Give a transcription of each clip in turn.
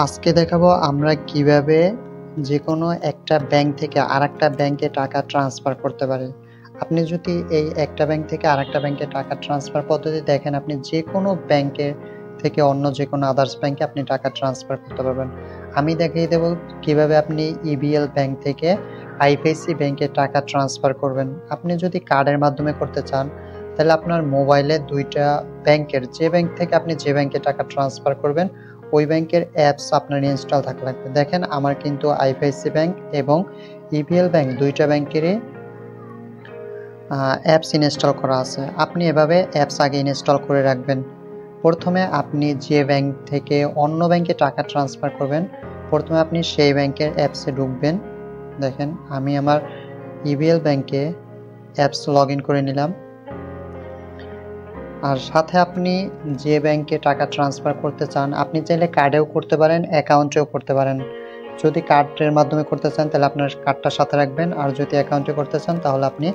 আজকে দেখাবো আমরা কিভাবে যেকোনো একটা ব্যাংক থেকে আরেকটা ব্যাংকে টাকা ট্রান্সফার করতে পারি। আপনি যদি এই একটা ব্যাংক থেকে আরেকটা ব্যাংকে টাকা ট্রান্সফার পদ্ধতি দেখেন, আপনি যেকোনো ব্যাংকে থেকে অন্য যেকোনো আদার্স ব্যাংকে আপনি টাকা ট্রান্সফার করতে পারবেন। আমি দেখিয়ে দেব কিভাবে আপনি ইবিএল ব্যাংক থেকে আইপিআইসি ব্যাংকে টাকা ট্রান্সফার করবেন। আপনি যদি কার্ডের মাধ্যমে করতে চান, তাহলে আপনার মোবাইলে ২ টা ব্যাংকের যে ব্যাংক থেকে আপনি যে ব্যাংকে টাকা ট্রান্সফার করবেন, ওই ব্যাংকের অ্যাপস আপনার ইনস্টল থাকা লাগবে। দেখেন আমার কিন্তু আইপিআইসি ব্যাংক এবং ইবিএল ব্যাংক ২ টা ব্যাংকেরই অ্যাপস ইনস্টল করা আছে। আপনি এভাবে অ্যাপস আগে ইনস্টল করে রাখবেন। প্রথমে আপনি যে ব্যাংক থেকে অন্য ব্যাংকে টাকা ট্রান্সফার করবেন, প্রথমে আপনি সেই ব্যাংকের অ্যাপসে ঢুকবেন। দেখেন আমি আমার ইবিএল ব্যাংকে অ্যাপস লগইন করে নিলাম। আর সাথে আপনি যে ব্যাংকে টাকা ট্রান্সফার করতে চান, আপনি চাইলে কার্ডেও করতে পারেন, অ্যাকাউন্টেও করতে পারেন। যদি কার্ডের মাধ্যমে করতে চান তাহলে আপনার কার্ডটার সাথে রাখবেন, আর যদি অ্যাকাউন্টে করতে চান তাহলে আপনি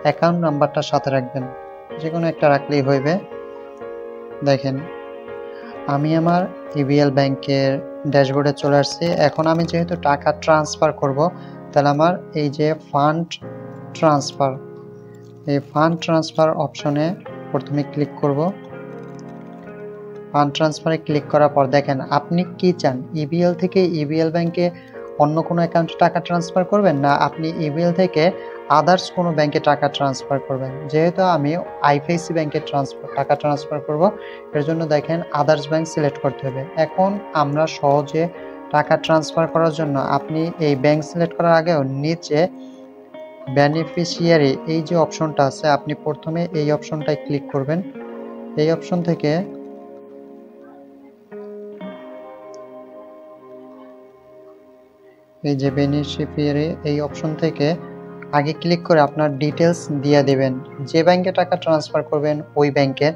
অ্যাকাউন্ট নাম্বারটার সাথে রাখবেন। যেকোনো একটা রাখলেই হইবে। দেখেন আমি আমার ইবিএল ব্যাংকের ড্যাশবোর্ডে চলে আসছি। এখন আমি যেহেতু টাকা ট্রান্সফার করব, তাহলে আমার এই যে ফান্ড ট্রান্সফার, এই ফান্ড ট্রান্সফার অপশনে প্রথমে ক্লিক করব। ফান্ড ট্রান্সফারে ক্লিক করার পর দেখেন আপনি কি চান, ইবিএল থেকে ইবিএল ব্যাংকে অন্য কোনো অ্যাকাউন্টে টাকা ট্রান্সফার করবেন, না আপনি ইবিএল থেকে আদার্স কোনো ব্যাংকে টাকা ট্রান্সফার করবেন। যেহেতু আমি আইপিআইসি ব্যাংকে টাকা ট্রান্সফার করব, এর জন্য দেখেন আদার্স ব্যাংক সিলেক্ট করতে হবে। এখন আমরা সহজে টাকা ট্রান্সফার করার জন্য আপনি এই ব্যাংক সিলেক্ট করার আগেও নিচে বেনিফিশিয়ারি এই যে অপশনটা আছে, আপনি প্রথমে এই অপশনটায় ক্লিক করবেন। এই অপশন থেকে এই যে বেনিফিশিয়ারি এই অপশন থেকে আগে ক্লিক করে আপনার ডিটেলস দিয়ে দেবেন, যে ব্যাংকে টাকা ট্রান্সফার করবেন ওই ব্যাংকের।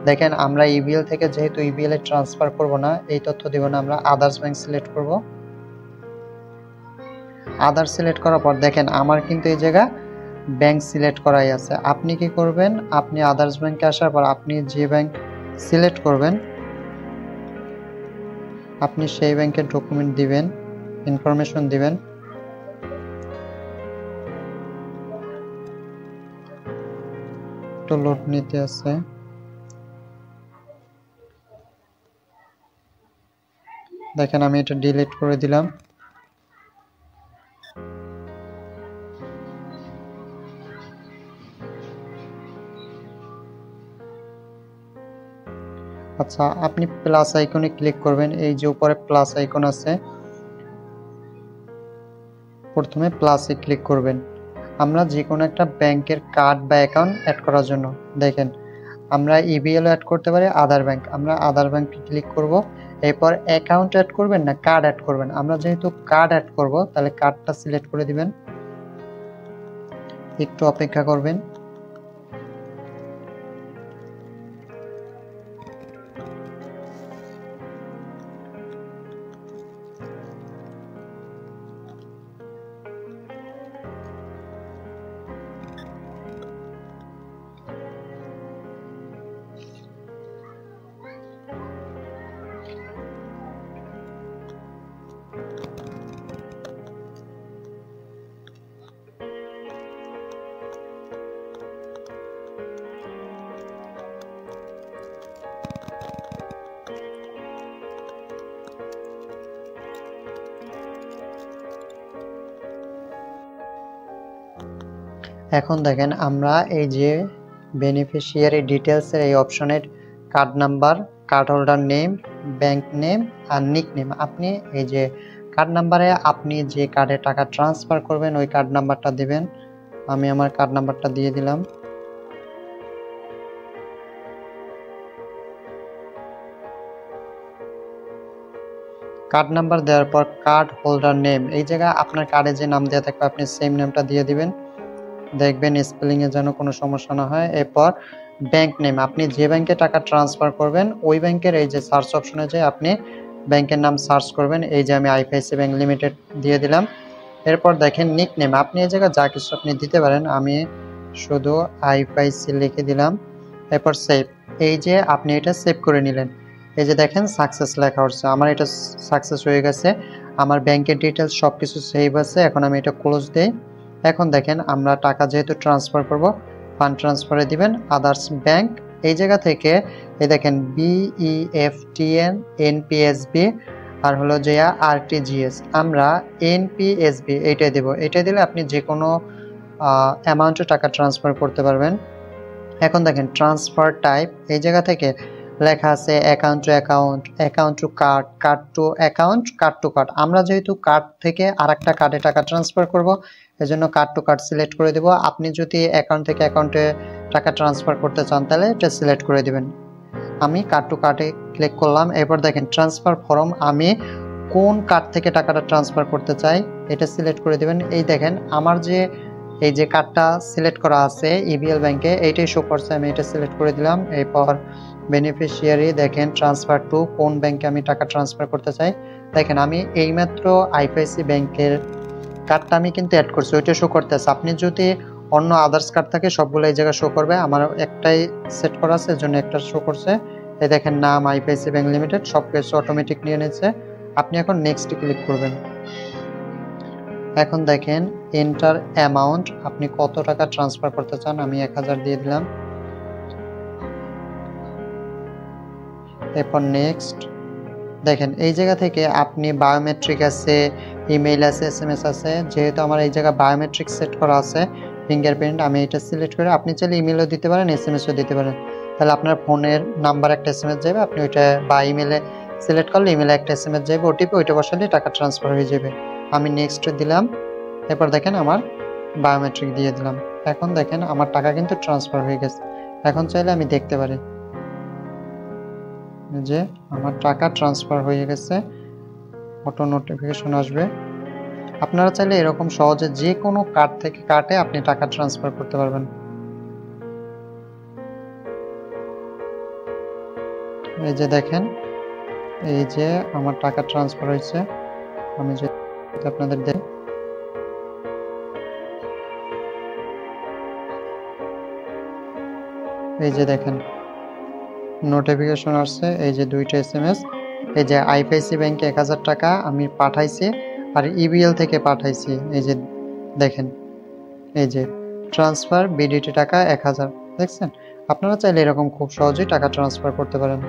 দেখেন আমরা ইবিএল থেকে যেহেতু ইবিএল এ ট্রান্সফার করব না, এই তথ্য দেব না, আমরা আদার্স ব্যাংক সিলেক্ট করব। আদার্স সিলেক্ট করার পর দেখেন আমার কিন্তু এই জায়গা ব্যাংক সিলেক্ট করাই আছে। আপনি কি করবেন, আপনি আদার্স ব্যাংকে আসার পর আপনি যে ব্যাংক সিলেক্ট করবেন, আপনি সেই ব্যাংকের ডকুমেন্ট দিবেন, ইনফরমেশন দিবেন। একটু লোড নিতে আছে। দেখেন আমি এটা ডিলিট করে দিলাম। আচ্ছা, আপনি প্লাস আইকনে ক্লিক করবেন। এই যে উপরে প্লাস আইকন আছে, প্রথমে প্লাসে ক্লিক করবেন। আমরা যে কোনো একটা ব্যাংকের কার্ড বা অ্যাকাউন্ট অ্যাড করার জন্য দেখেন আমরা ইবিএল অ্যাড করতে পারি, আদার ব্যাংক, আমরা আদার ব্যাংকে ক্লিক করব। এরপর অ্যাকাউন্ট অ্যাড করবেন না কার্ড অ্যাড করবেন, আমরা যেহেতু কার্ড অ্যাড করব তাহলে কার্ডটা সিলেক্ট করে দিবেন। একটু অপেক্ষা করবেন। এখন দেখেন আমরা এই যে বেনিফিশিয়ারি ডিটেলসের এই অপশনের card number, card holder name, bank name আর নিক নেম, আপনি এই যে কার্ড নাম্বারে আপনি যে কার্ডে টাকা ট্রান্সফার করবেন ওই কার্ড নাম্বারটা দিবেন। আমি আমার কার্ড নাম্বারটা দিয়ে দিলাম। কার্ড নাম্বার দেওয়ার পর কার্ড হোল্ডার নেম, এই জায়গায় আপনার কার্ডে যে নাম দেওয়া থাকবে আপনি সেম নেমটা দিয়ে দিবেন। দেখবেন স্পেলিংয়ে যেন কোনো সমস্যা না হয়। এরপর ব্যাংক নেম, আপনি যে ব্যাংকে টাকা ট্রান্সফার করবেন ওই ব্যাংকের এই যে সার্চ অপশনে যে আপনি ব্যাংকের নাম সার্চ করবেন। এই যে আমি আইপিআইসি ব্যাংক লিমিটেড দিয়ে দিলাম। এরপর দেখেন নিক নেম, আপনি এই জায়গায় যা কিছু আপনি দিতে পারেন, আমি শুধু আইপিআইসি লিখে দিলাম। এরপর সেভ, এই যে আপনি এটা সেভ করে নিলেন। এই যে দেখেন সাকসেস লেখা হচ্ছে, আমার এটা সাকসেস হয়ে গেছে। আমার ব্যাংকের ডিটেলস সবকিছু সেভ আছে। এখন আমি এটা ক্লোজ দেই। এখন দেখেন আমরা টাকা যেহেতু ট্রান্সফার করব, ফান্ড ট্রান্সফারে দিবেন আদার্স ব্যাংক। এই জায়গা থেকে এই দেখেন BEFTN, NPSB আর হলো যে RTGS। আমরা NPSB এইটাই দেব। এটা দিলে আপনি যে কোনো অ্যামাউন্টে টাকা ট্রান্সফার করতে পারবেন। এখন দেখেন ট্রান্সফার টাইপ, এই জায়গা থেকে লেখা আছে account to account, account to card, card to account, card to card. আমরা যেহেতু কার্ড থেকে আরেকটা কার্ডে টাকা ট্রান্সফার করব, এজন্য কার্ড টু কার্ড সিলেক্ট করে দেব। আপনি যদি অ্যাকাউন্ট থেকে অ্যাকাউন্টে টাকা ট্রান্সফার করতে চান তাহলে এটা সিলেক্ট করে দিবেন। আমি কার্ড টু কার্ডে ক্লিক করলাম। এরপর দেখেন ট্রান্সফার ফরম, আমি কোন কার্ড থেকে টাকাটা ট্রান্সফার করতে চাই এটা সিলেক্ট করে দিবেন। এই দেখেন আমার যে এই যে কার্ডটা সিলেক্ট করা আছে EBL ব্যাংকে, এইটাই শো করছে, আমি এটা সিলেক্ট করে দিলাম। এরপর বেনিফিশিয়ারি দেখেন ট্রান্সফার টু, কোন ব্যাংকে আমি টাকা ট্রান্সফার করতে চাই। দেখেন আমি এইমাত্র IFIC ব্যাংকের কার্ডটা আমি কিন্তু অ্যাড করছি, ওইটা শো করতেছে। আপনি যদি অন্য আদার্স কার্ড থাকে সবগুলো এই জায়গায় শো করবে, আমার একটাই সেট করা আছে এজন্য একটা শো করছে। এই দেখেন নাম IFIC ব্যাংক লিমিটেড, সব কিছু অটোমেটিক নিয়ে নিচ্ছে। আপনি এখন নেক্সট ক্লিক করবেন। এখন দেখেন এন্টার অ্যামাউন্ট, আপনি কত টাকা ট্রান্সফার করতে চান। আমি 1000 দিয়ে দিলাম। এরপর নেক্সট দেখেন এই জায়গা থেকে আপনি বায়োমেট্রিক আছে, ইমেইল আছে, SMS আছে। যেহেতু আমার এই জায়গা বায়োমেট্রিক সেট করা আছে ফিঙ্গারপ্রিন্ট, আমি এটা সিলেক্ট করে, আপনি চাইলে ইমেইলও দিতে পারেন, SMSও দিতে পারেন। তাহলে আপনার ফোনের নাম্বার একটা SMS যাবে, আপনি ওইটা বা ইমেইলে সিলেক্ট করলে ইমেইলে একটা SMS যাবে, ওটিপি, ওইটা বসালে টাকা ট্রান্সফার হয়ে যাবে। আমি নেক্সট দিলাম। এরপর দেখেন আমার বায়োমেট্রিক দিয়ে দিলাম। এখন দেখেন আমার টাকা কিন্তু ট্রান্সফার হয়ে গেছে। এখন চাইলে আমি দেখতে পারি যে আমার টাকা ট্রান্সফার হয়ে গেছে, অটো নোটিফিকেশন আসবে। আপনারা চাইলে এরকম সহজে যে কোনো কার্ড থেকে কার্ডে আপনি টাকা ট্রান্সফার করতে পারবেন। এই যে দেখেন এই যে আমার টাকা ট্রান্সফার হয়েছে। আমি যদি আপনাদের দেই, এই যে দেখেন নোটিফিকেশন আসছে, এই যে 2টা SMS। এই যে IFIC ব্যাংকে 1000 টাকা আমি পাঠাইছি আর EBL থেকে পাঠাইছি। এই যে দেখেন এই যে ট্রান্সফার BDT টাকা 1000, দেখছেন। আপনারা চাইলে এরকম খুব সহজেই টাকা ট্রান্সফার করতে পারেন।